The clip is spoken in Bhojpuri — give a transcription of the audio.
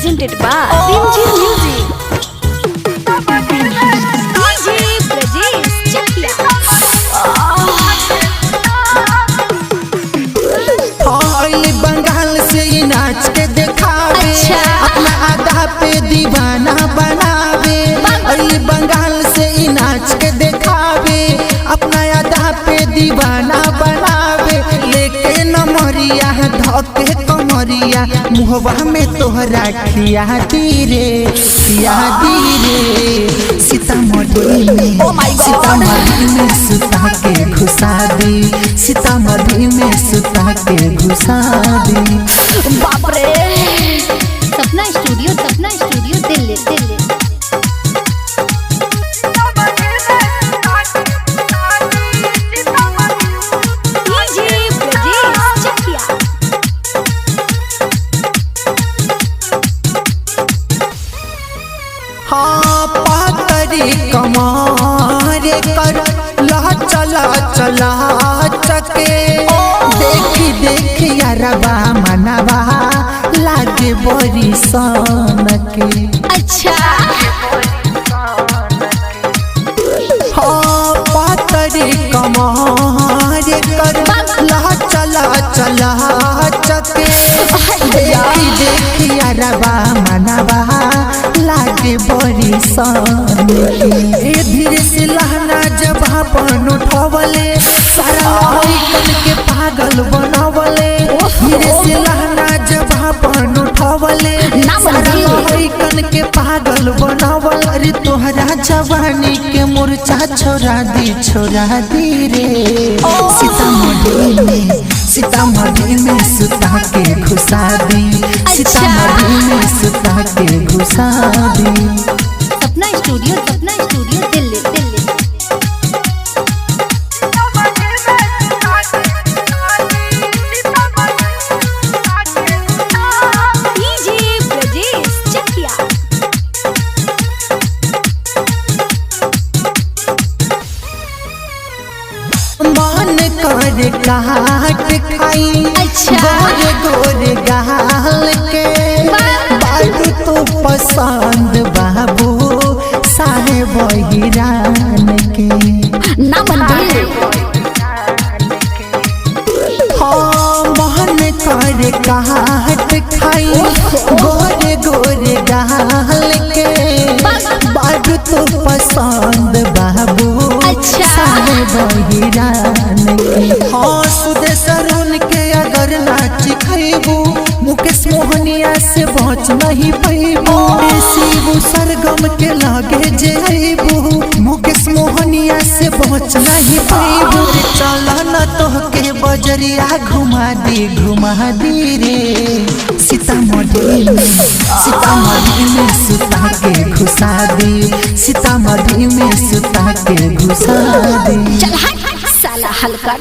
presented by Rimjim Music. DJ Brajesh Chakia. Bengal से ही नाच के दिखावे, अपना आधा पे दीवाना बनावे। बंगाल से ही नाच के दिखावे, अपना आधा पे दीवाना बनावे। लेके नमरिया धोके कमरिया, मुहवा में तोहरा खिया दी रे, खिया दी रे। सीतामढ़ी में सुता के घुसा दी, सीतामढ़ी में सुता के घुसा दी। बाप रे। सपना स्टूडियो दिल्ली। हाँ पातरी कमार कर ला चला चके। देखी यारबा मनवा लागे बड़ी सन के। अच्छा हाँ पातरी कमार कर ला चला चके। देखी यारबा मनवा लागे बड़ी सन के। धीरे से लहना जब अपन उठवले, सारा लड़कन के पागल बनवले। धीरे से लहना जब अपन उठवले, सारा लड़कन के पागल बनवले। अरे तोहरा जवानी के मुरझा छोड़ा दी रे। सीतामढ़ी में सुता के घुसा दी, सीतामढ़ी में सुता के घुसा दी। Sapna studio Delhi. DJ Brajesh Chakia. मन कर काट खाई, गोरे गाल के। बाबू तो पसंद बाबू साहेब हिरान के। हाँ मन कर काट खाई, गोरे गाल के। बाबू तो पसंद बाबू साहेब हिरान के। हाँ सुदेश अरुण के अगर नाच खैबू, मुकेश मोहनिया से बच नहीं पैबू। शिव सरगम के लागे जेबू, मुकेश मोहनिया से बच नहीं पैबू। चला न तोहके बजरिया घुमा दी रे। सीतामढ़ी में सुता के घुसा दी, सीतामढ़ी में सुता के घुसा दी। चल साला हल्का।